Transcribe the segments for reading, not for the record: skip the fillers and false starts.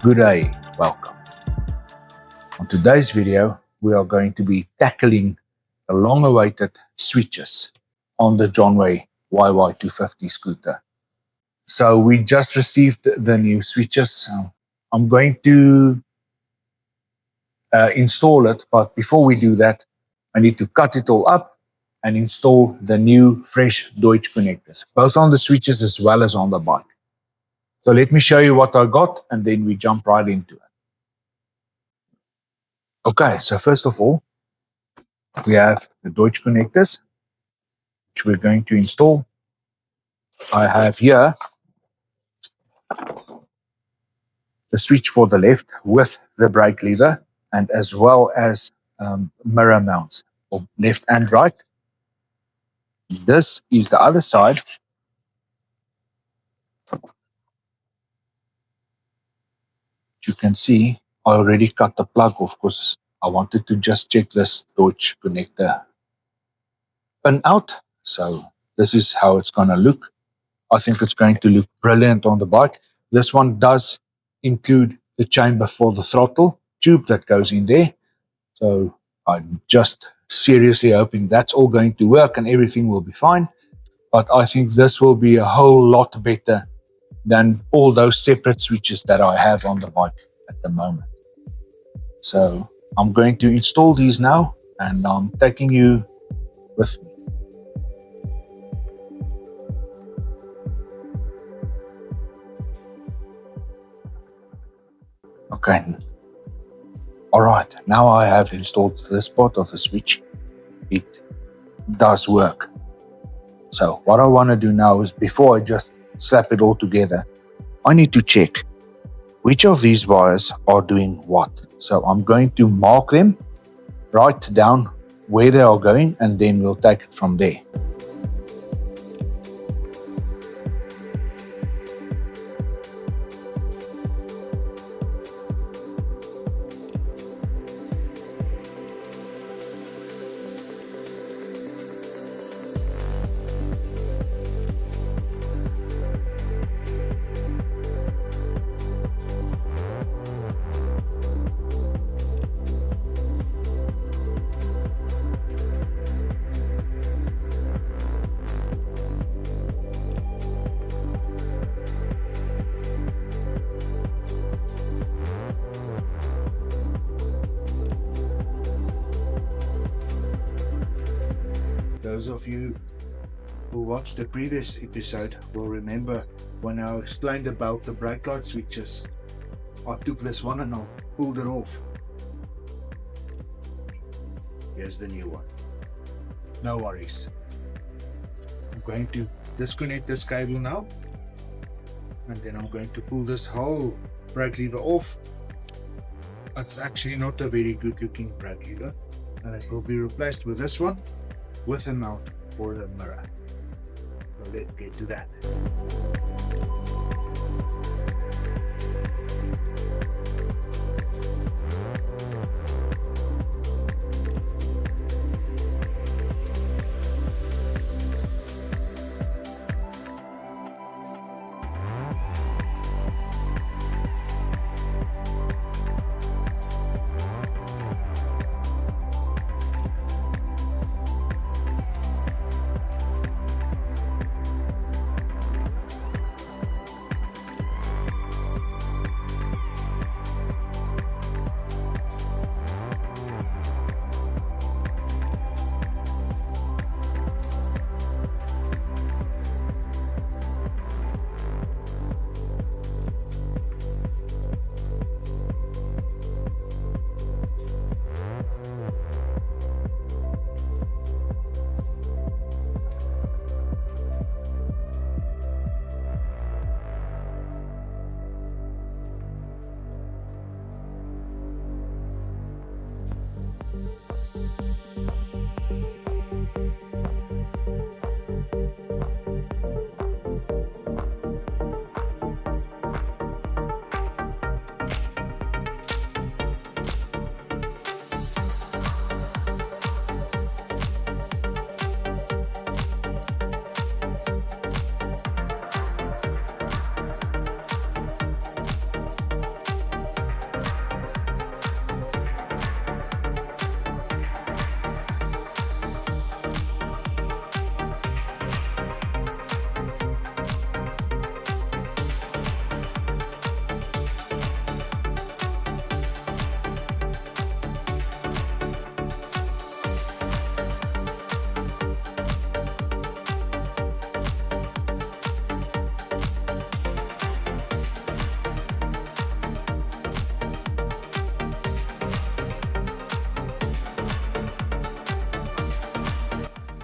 Good day, welcome. On today's video, we are going to be tackling the long-awaited switches on the Jonway YY250 scooter. So we just received the new switches. I'm going to install it, but before we do that, I need to cut it all up and install the new fresh Deutsch connectors, both on the switches as well as on the bike. So let me show you what I got, and then we jump right into it. Okay, so first of all, we have the Deutsch connectors, which we're going to install. I have here the switch for the left with the brake lever, and as well as mirror mounts for left and right. This is the other side. You can see I already cut the plug off because I wanted to just check this Deutsch connector pin out. So this is how it's going to look. I think it's going to look brilliant on the bike. This one does include the chamber for the throttle tube that goes in there. So I'm just seriously hoping that's all going to work and everything will be fine. But I think this will be a whole lot better than all those separate switches that I have on the bike at the moment. So I'm going to install these now, and I'm taking you with me. Okay. All right, now I have installed this part of the switch. It does work. So what I want to do now is, before I just slap it all together, I need to check which of these wires are doing what. So I'm going to mark them, write down where they are going, and then we'll take it from there. Those of you who watched the previous episode will remember when I explained about the brake light switches. I took this one and I pulled it off. Here's the new one. No worries. I'm going to disconnect this cable now, and then I'm going to pull this whole brake lever off. It's actually not a very good looking brake lever, and it will be replaced with this one with a mount for the mirror. So let's get to that.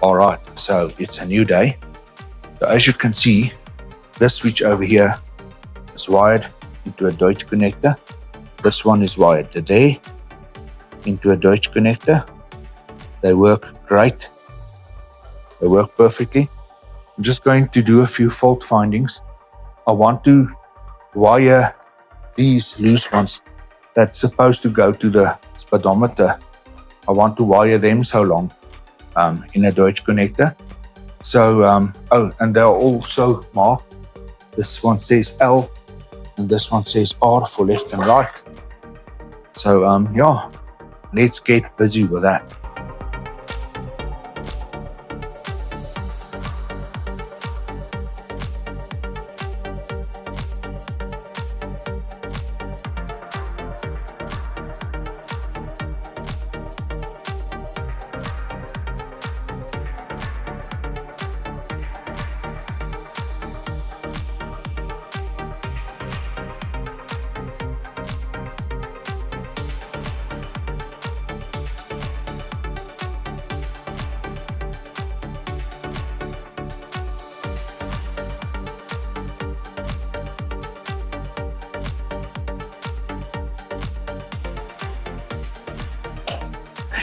Alright, so it's a new day. So as you can see, this switch over here is wired into a Deutsch connector. This one is wired today into a Deutsch connector. They work great. They work perfectly. I'm just going to do a few fault findings. I want to wire these loose ones that's supposed to go to the speedometer. I want to wire them so long in a Deutsch connector. So, and they're also marked. This one says L and this one says R for left and right. So, yeah, let's get busy with that.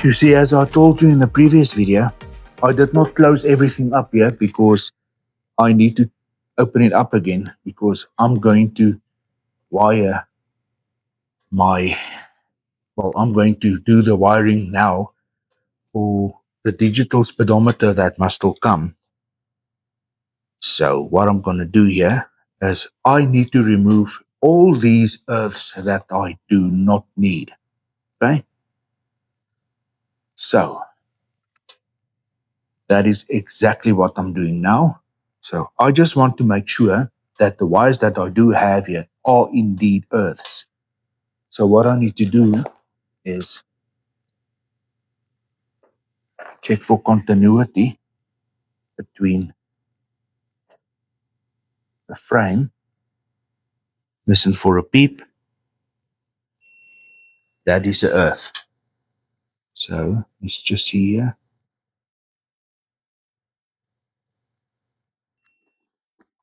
You see, as I told you in the previous video, I did not close everything up here because I need to open it up again because I'm going to wire I'm going to do the wiring now for the digital speedometer that must still come. So what I'm going to do here is I need to remove all these earths that I do not need. Okay? So that is exactly what I'm doing now. So I just want to make sure that the wires that I do have here are indeed earths. So what I need to do is check for continuity between the frame. Listen for a beep. That is the earth. So let's just see here.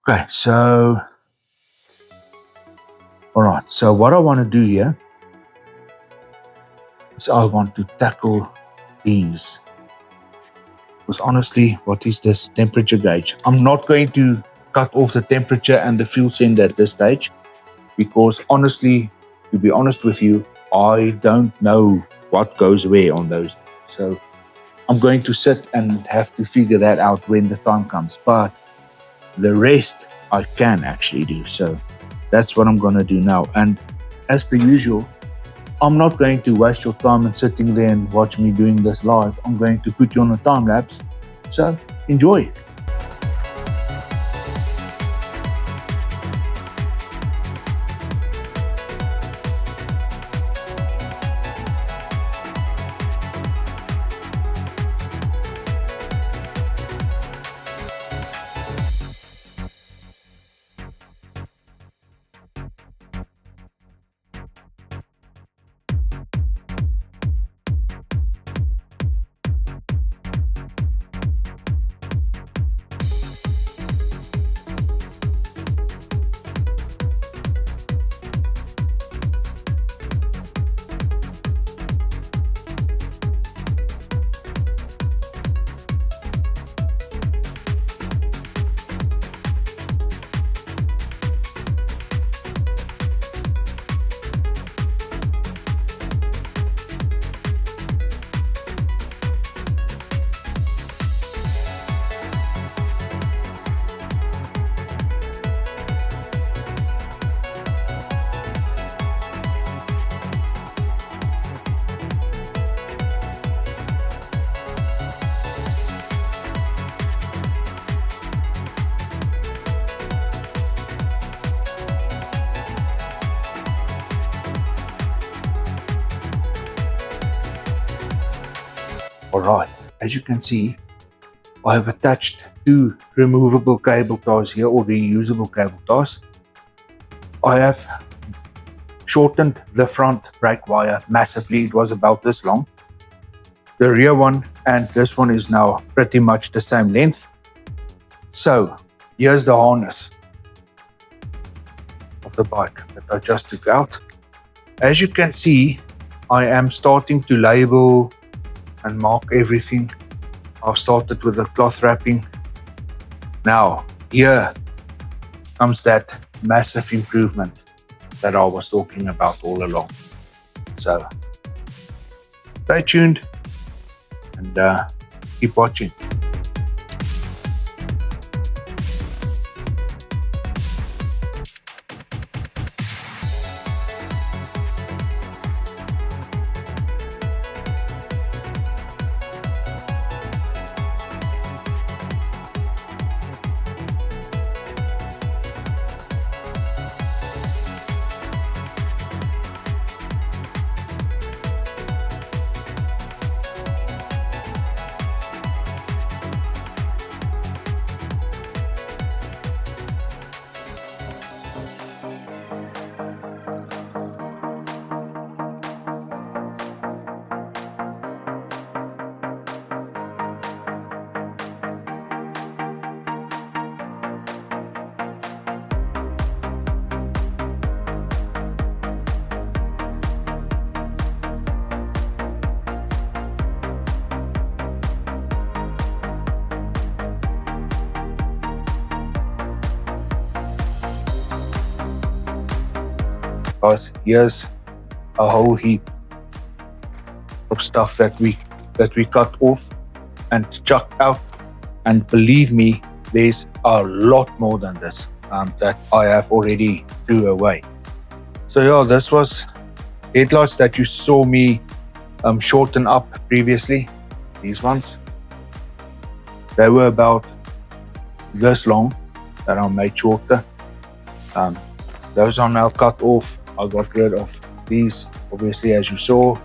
Okay, so all right. So what I want to do here is I want to tackle these. Because honestly, what is this temperature gauge? I'm not going to cut off the temperature and the fuel sender at this stage because honestly, to be honest with you, I don't know what goes where on those. So I'm going to sit and have to figure that out when the time comes. But the rest I can actually do. So that's what I'm going to do now. And as per usual, I'm not going to waste your time and sitting there and watch me doing this live. I'm going to put you on a time lapse. So enjoy. Alright, as you can see, I have attached two removable cable ties here or reusable cable ties. I have shortened the front brake wire massively. It was about this long. The rear one and this one is now pretty much the same length. So here's the harness of the bike that I just took out. As you can see, I am starting to label and mark everything. I've started with the cloth wrapping. Now, here comes that massive improvement that I was talking about all along. So, stay tuned and keep watching. Guys, here's a whole heap of stuff that we cut off and chucked out, and believe me, there's a lot more than this that I have already threw away. So yeah, this was headlights that you saw me shorten up previously. These ones, they were about this long that I made shorter. Those are now cut off. I got rid of these, obviously, as you saw.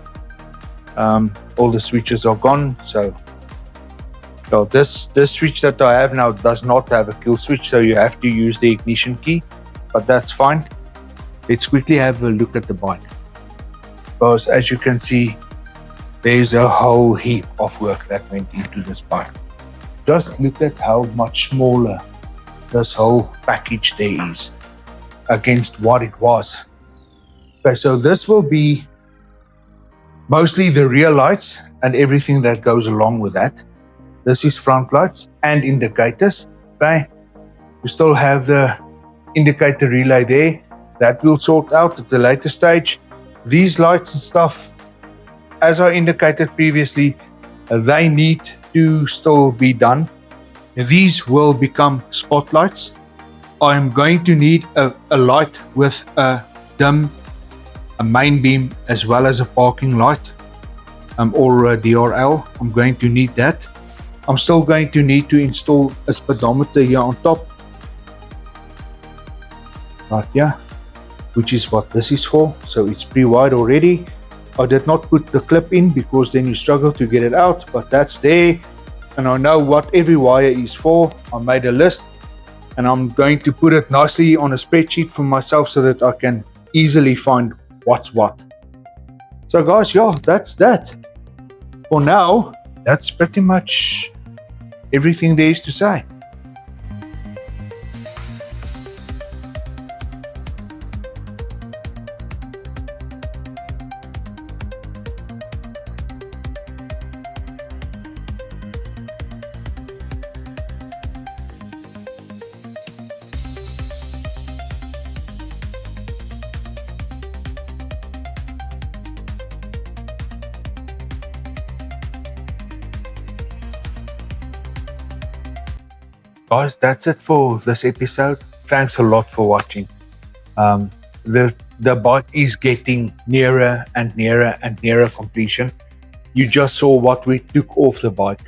All the switches are gone. So this switch that I have now does not have a kill switch, so you have to use the ignition key, but that's fine. Let's quickly have a look at the bike, because as you can see, there's a whole heap of work that went into this bike. Just look at how much smaller this whole package there is against what it was. Okay, so this will be mostly the rear lights and everything that goes along with that. This is front lights and indicators. Okay, we still have the indicator relay there. That will sort out at the later stage. These lights and stuff, as I indicated previously, they need to still be done. These will become spotlights. I'm going to need a light with a dim, a main beam, as well as a parking light, or a DRL. I'm going to need that. I'm still going to need to install a speedometer here on top. Right here, which is what this is for. So it's pre-wired already. I did not put the clip in because then you struggle to get it out, but that's there. And I know what every wire is for. I made a list, and I'm going to put it nicely on a spreadsheet for myself so that I can easily find what's what. So guys, yeah, that's that. For now, that's pretty much everything there is to say. Guys, that's it for this episode. Thanks a lot for watching. The bike is getting nearer and nearer and nearer completion. You just saw what we took off the bike.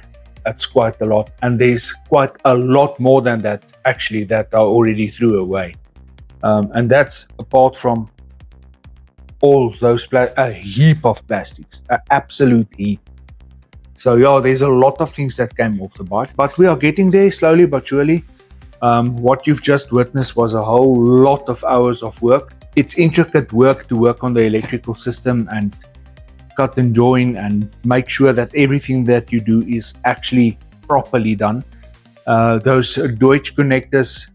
That's quite a lot, and there's quite a lot more than that actually that I already threw away, and that's apart from all those a heap of plastics, an absolute heap. So yeah, there's a lot of things that came off the bike, but we are getting there slowly but surely. What you've just witnessed was a whole lot of hours of work. It's intricate work to work on the electrical system and cut and join and make sure that everything that you do is actually properly done. Those Deutsch connectors,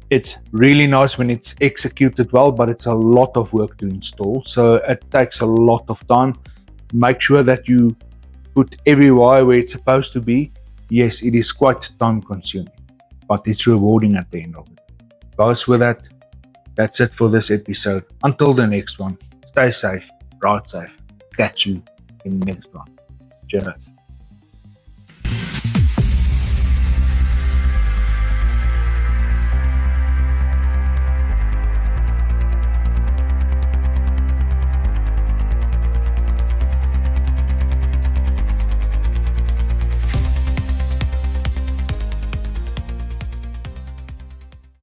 it's really nice when it's executed well, but it's a lot of work to install. So it takes a lot of time. Make sure that you put every wire where it's supposed to be. Yes, it is quite time consuming, but it's rewarding at the end of it. Guys, with that, that's it for this episode. Until the next one, stay safe, ride safe. Catch you in the next one. Cheers.